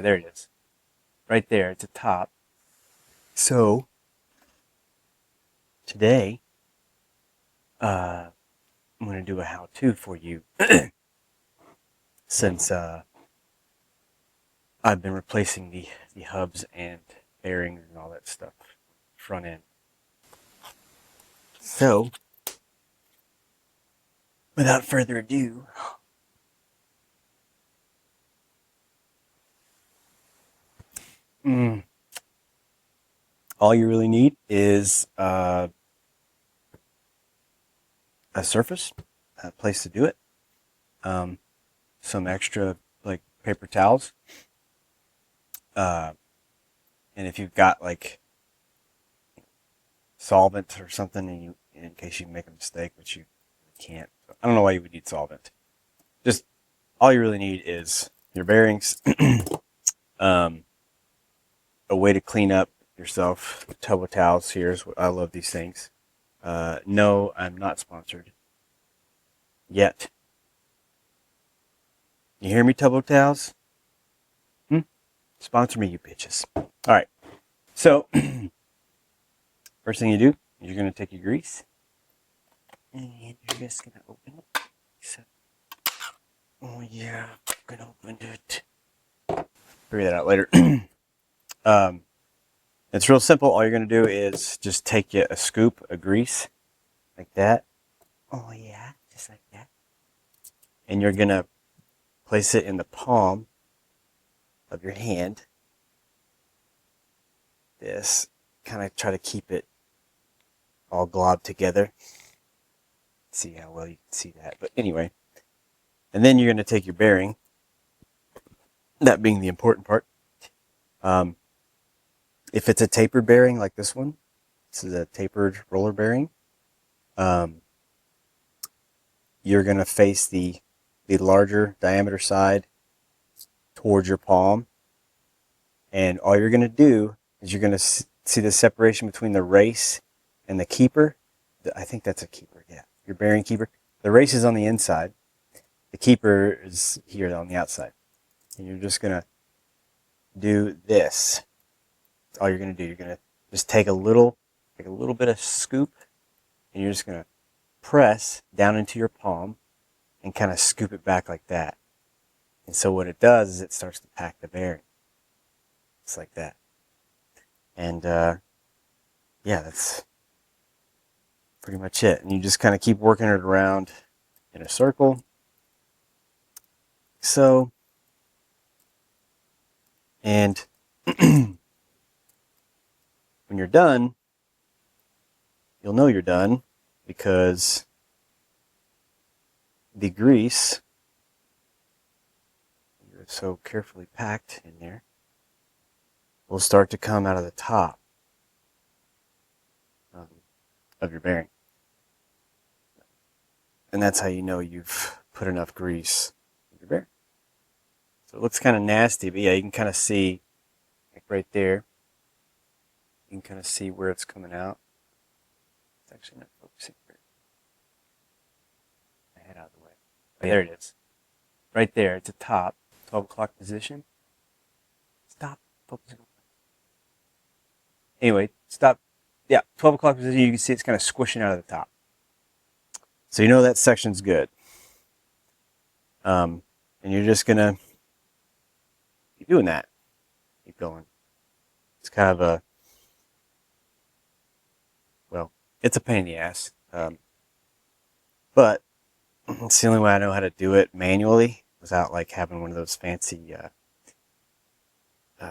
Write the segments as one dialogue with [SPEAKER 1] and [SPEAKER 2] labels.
[SPEAKER 1] There it is. Right there. It's a top. So today, I'm going to do a how-to for you since I've been replacing the hubs and bearings and all that stuff front end. So, without further ado, all you really need is a surface, a place to do it, some extra like paper towels, and if you've got like solvent or something, and you, in case you make a mistake, which you can't. I don't know why you would need solvent. Just all you really need is your bearings, um, a way to clean up yourself. Tub of towels. Here's what I love these things. No, I'm not sponsored yet. You hear me, Tub of towels? Sponsor me, you bitches. All right. So first thing you do, you're gonna take your grease and you're just gonna open it. So, oh yeah, I'm gonna open it. Figure that out later. um, it's real simple. All you're gonna do is just take a scoop of grease like that. Oh yeah, just like that. And you're gonna place it in the palm of your hand. This kind of try to keep it all globbed together. See how well you can see that. But anyway, and then you're gonna take your bearing. That being the important part. Um, if it's a tapered bearing like this one, this is a tapered roller bearing. You're going to face the larger diameter side towards your palm. And all you're going to do is you're going to see the separation between the race and the keeper. I think that's a keeper, yeah. Your bearing keeper. The race is on the inside. The keeper is here on the outside. And you're just going to do this. That's all you're going to do. You're going to just take a little bit of scoop, and you're just going to press down into your palm and kind of scoop it back like that. And so what it does is it starts to pack the bearing. It's like that. And yeah, that's pretty much it. And you just kind of keep working it around in a circle. So, and when you're done, you'll know you're done because the grease, you're so carefully packed in there, will start to come out of the top of your bearing. And that's how you know you've put enough grease in your bearing. So it looks kind of nasty, but yeah, you can kind of see, like right there, you can kind of see where it's coming out. It's actually not focusing very well. My head out of the way. Oh, there it is. Right there, it's a top, 12 o'clock position. Stop focusing. Anyway, stop. Yeah, 12 o'clock position, you can see it's kind of squishing out of the top. So you know that section's good. And you're just going to keep doing that. Keep going. It's kind of a, well, it's a pain in the ass. But it's the only way I know how to do it manually without like having one of those fancy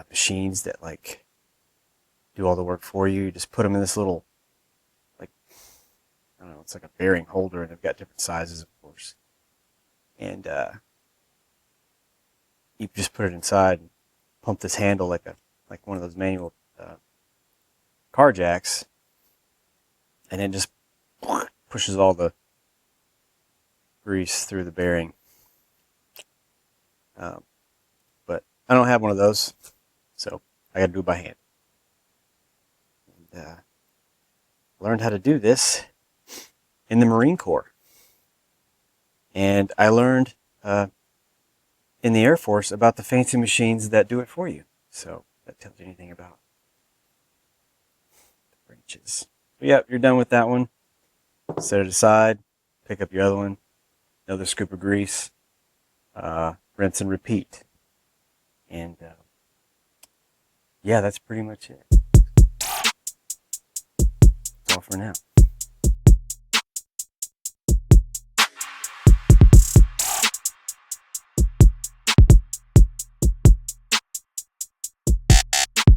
[SPEAKER 1] machines that like do all the work for you. You just put them in this little, like, I don't know, it's like a bearing holder, and they've got different sizes, of course. And you just put it inside and pump this handle like one of those manual car jacks, and it just pushes all the grease through the bearing. But I don't have one of those, so I got to do it by hand. And learned how to do this in the Marine Corps, and I learned in the Air Force about the fancy machines that do it for you. So that tells you anything about the branches. But yeah, you're done with that one. Set it aside. Pick up your other one. Another scoop of grease. Rinse and repeat. And yeah, that's pretty much it. That's all for now.